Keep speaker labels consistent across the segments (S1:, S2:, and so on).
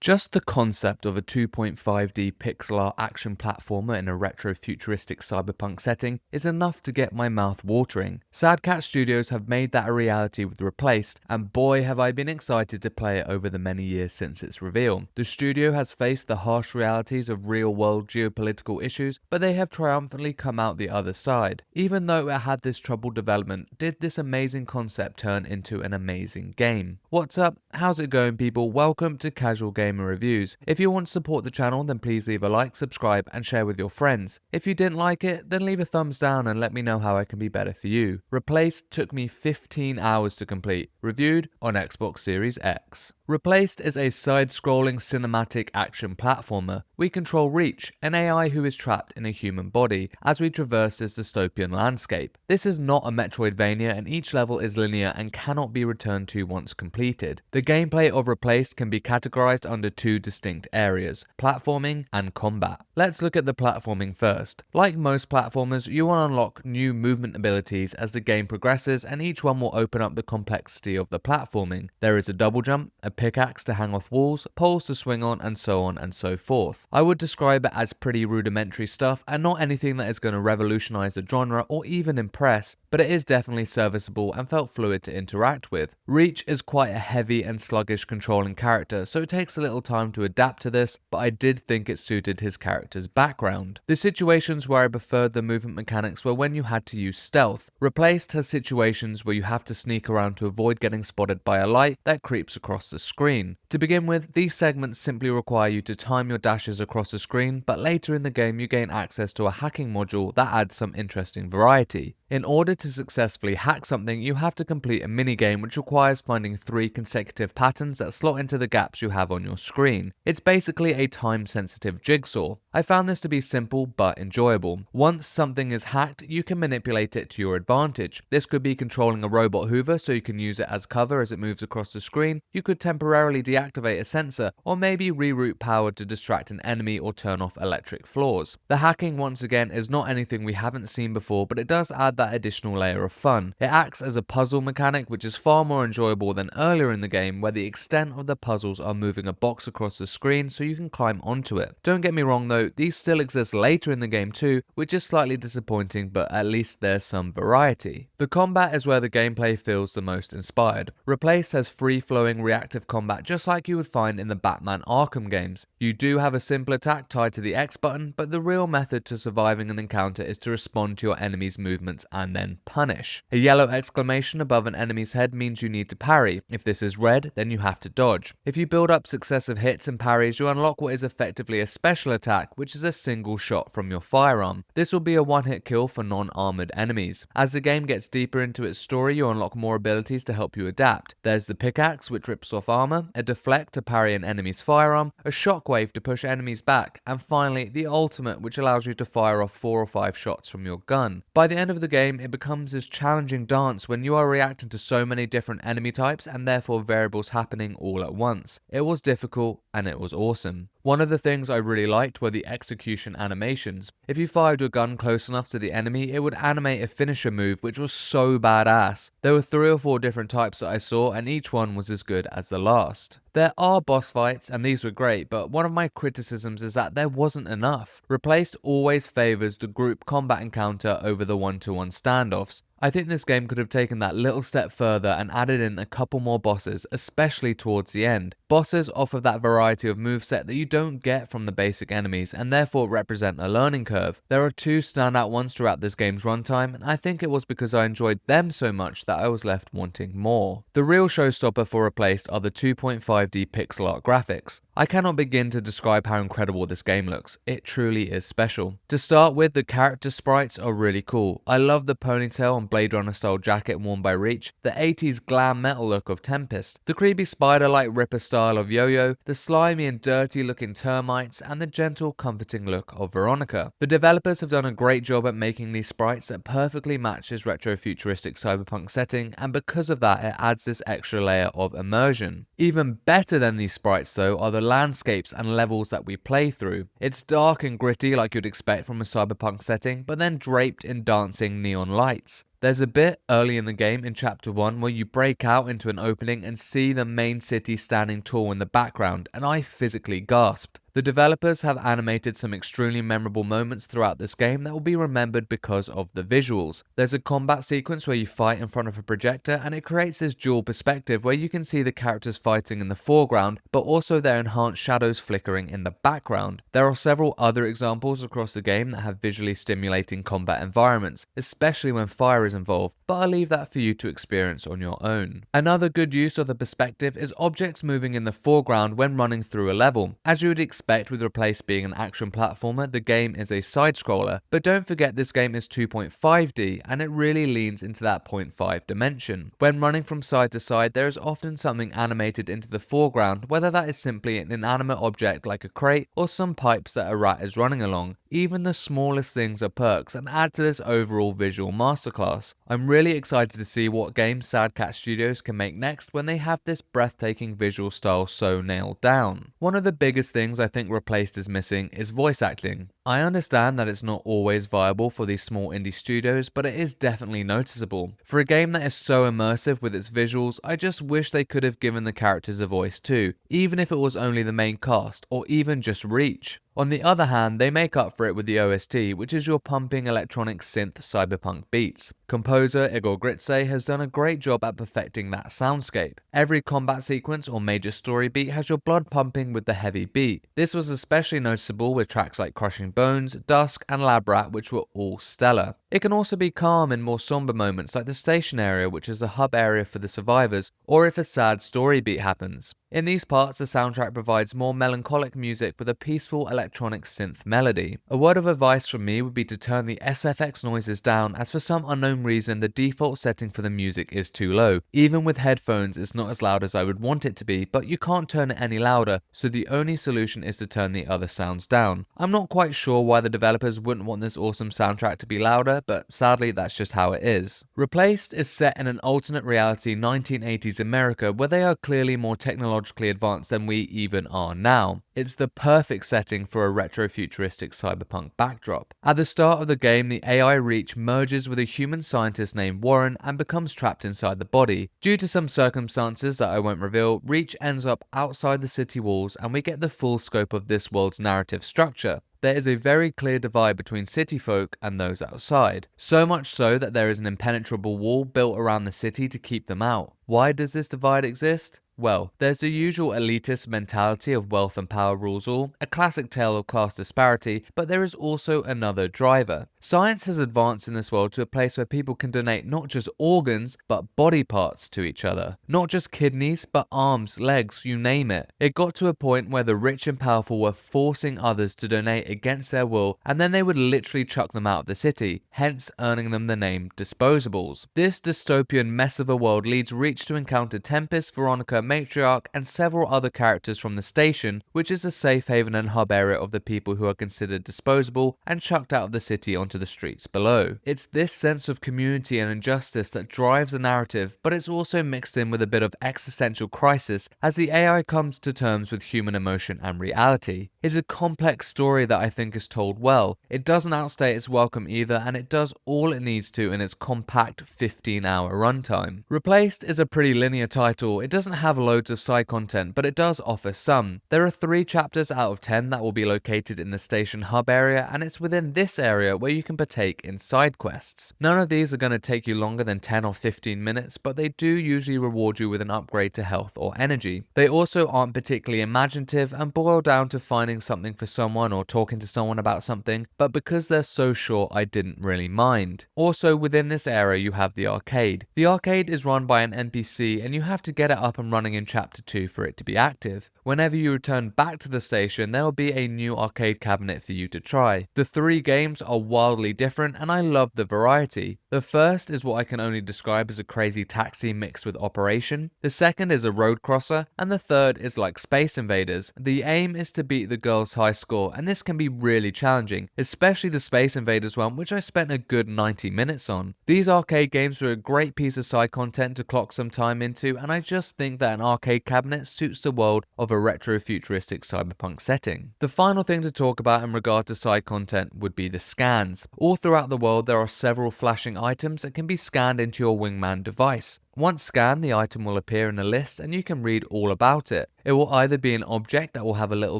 S1: Just the concept of a 2.5D pixel art action platformer in a retro-futuristic cyberpunk setting is enough to get my mouth watering. Sad Cat Studios have made that a reality with Replaced, and boy have I been excited to play it over the many years since its reveal. The studio has faced the harsh realities of real-world geopolitical issues, but they have triumphantly come out the other side. Even though it had this troubled development, did this amazing concept turn into an amazing game? What's up? How's it going, people? Welcome to Casual Gamer Reviews. If you want to support the channel, then please leave a like, subscribe, and share with your friends. If you didn't like it, then leave a thumbs down and let me know how I can be better for you. Replaced took me 15 hours to complete, reviewed on Xbox Series X. Replaced is a side-scrolling cinematic action platformer. We control Reach, an AI who is trapped in a human body, as we traverse this dystopian landscape. This is not a Metroidvania, and each level is linear and cannot be returned to once completed. The gameplay of Replaced can be categorized under two distinct areas: platforming and combat. Let's look at the platforming first. Like most platformers, you will unlock new movement abilities as the game progresses, and each one will open up the complexity of the platforming. There is a double jump, a pickaxe to hang off walls, poles to swing on, and so on and so forth. I would describe it as pretty rudimentary stuff and not anything that is going to revolutionize the genre or even impress, but it is definitely serviceable and felt fluid to interact with. Reach is quite a heavy and sluggish controlling character, so it takes a little time to adapt to this, but I did think it suited his character's background. The situations where I preferred the movement mechanics were when you had to use stealth. Replaced has situations where you have to sneak around to avoid getting spotted by a light that creeps across the screen. To begin with, these segments simply require you to time your dashes across the screen, but later in the game you gain access to a hacking module that adds some interesting variety. In order to successfully hack something, you have to complete a minigame which requires finding 3 consecutive patterns that slot into the gaps you have on your screen. It's basically a time-sensitive jigsaw. I found this to be simple but enjoyable. Once something is hacked, you can manipulate it to your advantage. This could be controlling a robot hoover so you can use it as cover as it moves across the screen. You could temporarily deactivate a sensor, or maybe reroute power to distract an enemy or turn off electric floors. The hacking, once again, is not anything we haven't seen before, but it does add that additional layer of fun. It acts as a puzzle mechanic, which is far more enjoyable than earlier in the game, where the extent of the puzzles are moving a box across the screen so you can climb onto it. Don't get me wrong though, these still exist later in the game too, which is slightly disappointing, but at least there's some variety. The combat is where the gameplay feels the most inspired. Replaced has free-flowing reactive combat just like you would find in the Batman Arkham games. You do have a simple attack tied to the X button, but the real method to surviving an encounter is to respond to your enemy's movements and then punish. A yellow exclamation above an enemy's head means you need to parry. If this is red, then you have to dodge. If you build up successive hits and parries, you unlock what is effectively a special attack, which is a single shot from your firearm. This will be a one-hit kill for non-armored enemies. As the game gets deeper into its story, you unlock more abilities to help you adapt. There's the pickaxe, which rips off armor, a deflect to parry an enemy's firearm, a shockwave to push enemies back, and finally the ultimate, which allows you to fire off 4 or 5 shots from your gun. By the end of the game, it becomes this challenging dance when you are reacting to so many different enemy types and therefore variables happening all at once. It was difficult and it was awesome. One of the things I really liked were the execution animations. If you fired your gun close enough to the enemy, it would animate a finisher move, which was so badass. There were 3 or 4 different types that I saw, and each one was as good as the last. There are boss fights, and these were great, but one of my criticisms is that there wasn't enough. Replaced always favors the group combat encounter over the one-to-one standoffs. I think this game could have taken that little step further and added in a couple more bosses, especially towards the end. Bosses offer that variety of moveset that you don't get from the basic enemies and therefore represent a learning curve. There are 2 standout ones throughout this game's runtime, and I think it was because I enjoyed them so much that I was left wanting more. The real showstopper for Replaced are the 2.5D pixel art graphics. I cannot begin to describe how incredible this game looks. It truly is special. To start with, the character sprites are really cool. I love the ponytail and Blade Runner style jacket worn by Reach, the 80s glam metal look of Tempest, the creepy spider-like Ripper style of Yo-Yo, the slimy and dirty looking termites, and the gentle comforting look of Veronica. The developers have done a great job at making these sprites that perfectly match this retro-futuristic cyberpunk setting, and because of that it adds this extra layer of immersion. Even better than these sprites though are the landscapes and levels that we play through. It's dark and gritty like you'd expect from a cyberpunk setting, but then draped in dancing neon lights. There's a bit early in the game in Chapter 1 where you break out into an opening and see the main city standing tall in the background, and I physically gasped. The developers have animated some extremely memorable moments throughout this game that will be remembered because of the visuals. There's a combat sequence where you fight in front of a projector, and it creates this dual perspective where you can see the characters fighting in the foreground, but also their enhanced shadows flickering in the background. There are several other examples across the game that have visually stimulating combat environments, especially when fire is involved, but I'll leave that for you to experience on your own. Another good use of the perspective is objects moving in the foreground when running through a level. As you would expect with Replace being an action platformer, the game is a side-scroller, but don't forget this game is 2.5D and it really leans into that 0.5 dimension. When running from side to side, there is often something animated into the foreground, whether that is simply an inanimate object like a crate or some pipes that a rat is running along. Even the smallest things are perks and add to this overall visual masterclass. I'm really excited to see what games Sad Cat Studios can make next when they have this breathtaking visual style so nailed down. One of the biggest things I think Replaced is missing is voice acting. I understand that it's not always viable for these small indie studios, but it is definitely noticeable. For a game that is so immersive with its visuals, I just wish they could have given the characters a voice too, even if it was only the main cast, or even just Reach. On the other hand, they make up for it with the OST, which is your pumping electronic synth cyberpunk beats. Composer Igor Gritze has done a great job at perfecting that soundscape. Every combat sequence or major story beat has your blood pumping with the heavy beat. This was especially noticeable with tracks like Crushing Bones, Dusk, and Lab Rat, which were all stellar. It can also be calm in more somber moments like the station area, which is the hub area for the survivors, or if a sad story beat happens. In these parts, the soundtrack provides more melancholic music with a peaceful electronic synth melody. A word of advice from me would be to turn the SFX noises down, as for some unknown reason the default setting for the music is too low. Even with headphones it's not as loud as I would want it to be, but you can't turn it any louder, so the only solution is to turn the other sounds down. I'm not quite sure why the developers wouldn't want this awesome soundtrack to be louder, but sadly that's just how it is. Replaced is set in an alternate reality 1980s America where they are clearly more technologically advanced than we even are now. It's the perfect setting for a retro-futuristic cyberpunk backdrop. At the start of the game, the AI Reach merges with a human scientist named Warren and becomes trapped inside the body. Due to some circumstances that I won't reveal, Reach ends up outside the city walls and we get the full scope of this world's narrative structure. There is a very clear divide between city folk and those outside. So much so that there is an impenetrable wall built around the city to keep them out. Why does this divide exist? Well, there's the usual elitist mentality of wealth and power rules all, a classic tale of class disparity, but there is also another driver. Science has advanced in this world to a place where people can donate not just organs, but body parts to each other. Not just kidneys, but arms, legs, you name it. It got to a point where the rich and powerful were forcing others to donate against their will, and then they would literally chuck them out of the city, hence earning them the name disposables. This dystopian mess of a world leads Reach to encounter Tempest, Veronica, Matriarch, and several other characters from the station, which is a safe haven and hub area of the people who are considered disposable and chucked out of the city onto the streets below. It's this sense of community and injustice that drives the narrative, but it's also mixed in with a bit of existential crisis as the AI comes to terms with human emotion and reality. It's a complex story that I think is told well. It doesn't outstay its welcome either, and it does all it needs to in its compact 15-hour runtime. Replaced is a pretty linear title. It doesn't have loads of side content, but it does offer some. There are 3 chapters out of 10 that will be located in the station hub area, and it's within this area where you can partake in side quests. None of these are going to take you longer than 10 or 15 minutes, but they do usually reward you with an upgrade to health or energy. They also aren't particularly imaginative and boil down to finding something for someone or talking to someone about something, but because they're so short I didn't really mind. Also within this area you have the arcade. The arcade is run by an NPC and you have to get it up and running in chapter 2 for it to be active. Whenever you return back to the station, there will be a new arcade cabinet for you to try. The 3 games are wildly different and I love the variety. The first is what I can only describe as a crazy taxi mixed with Operation. The second is a road crosser, and the third is like Space Invaders. The aim is to beat the girls' high score, and this can be really challenging, especially the Space Invaders one, which I spent a good 90 minutes on. These arcade games are a great piece of side content to clock some time into, and I just think that that an arcade cabinet suits the world of a retro-futuristic cyberpunk setting. The final thing to talk about in regard to side content would be the scans. All throughout the world there are several flashing items that can be scanned into your wingman device. Once scanned, the item will appear in a list and you can read all about it. It will either be an object that will have a little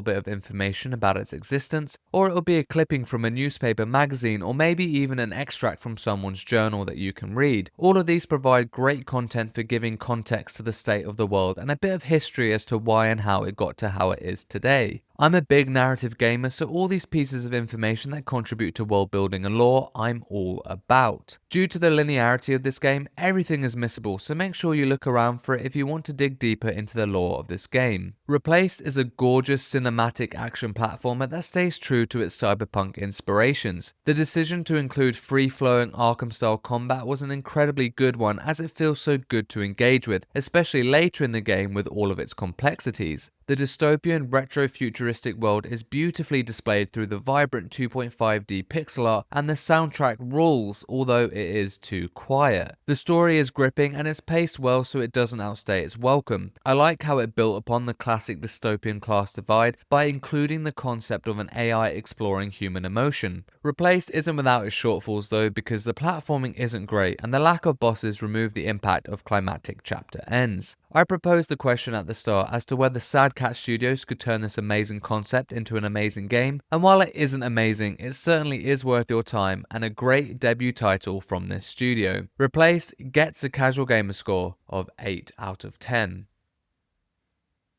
S1: bit of information about its existence, or it will be a clipping from a newspaper, magazine, or maybe even an extract from someone's journal that you can read. All of these provide great content for giving context to the state of the world and a bit of history as to why and how it got to how it is today. I'm a big narrative gamer, so all these pieces of information that contribute to world building and lore, I'm all about. Due to the linearity of this game, everything is missable, so make sure you look around for it if you want to dig deeper into the lore of this game. Replaced is a gorgeous cinematic action platformer that stays true to its cyberpunk inspirations. The decision to include free-flowing Arkham-style combat was an incredibly good one, as it feels so good to engage with, especially later in the game with all of its complexities. The dystopian retro-futuristic world is beautifully displayed through the vibrant 2.5D pixel art, and the soundtrack rules, although it is too quiet. The story is gripping and it's paced well so it doesn't outstay its welcome. I like how it built upon the classic dystopian class divide by including the concept of an AI exploring human emotion. Replaced isn't without its shortfalls though, because the platforming isn't great and the lack of bosses remove the impact of climactic chapter ends. I proposed the question at the start as to whether Sad Cat Studios could turn this amazing concept into an amazing game, and while it isn't amazing, it certainly is worth your time and a great debut title from this studio. Replaced gets a casual gamer score of 8 out of 10.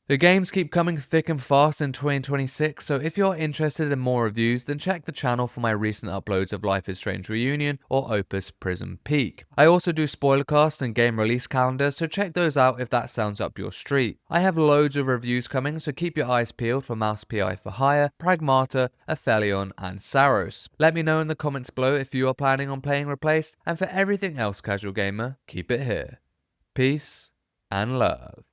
S1: The games keep coming thick and fast in 2026, so if you're interested in more reviews, then check the channel for my recent uploads of Life is Strange Reunion or Opus Prism Peak. I also do spoilercasts and game release calendars, so check those out if that sounds up your street. I have loads of reviews coming, so keep your eyes peeled for Mouse PI for Hire, Pragmata, Aphelion, and Saros. Let me know in the comments below if you are planning on playing Replaced, and for everything else, casual gamer, keep it here. Peace and love.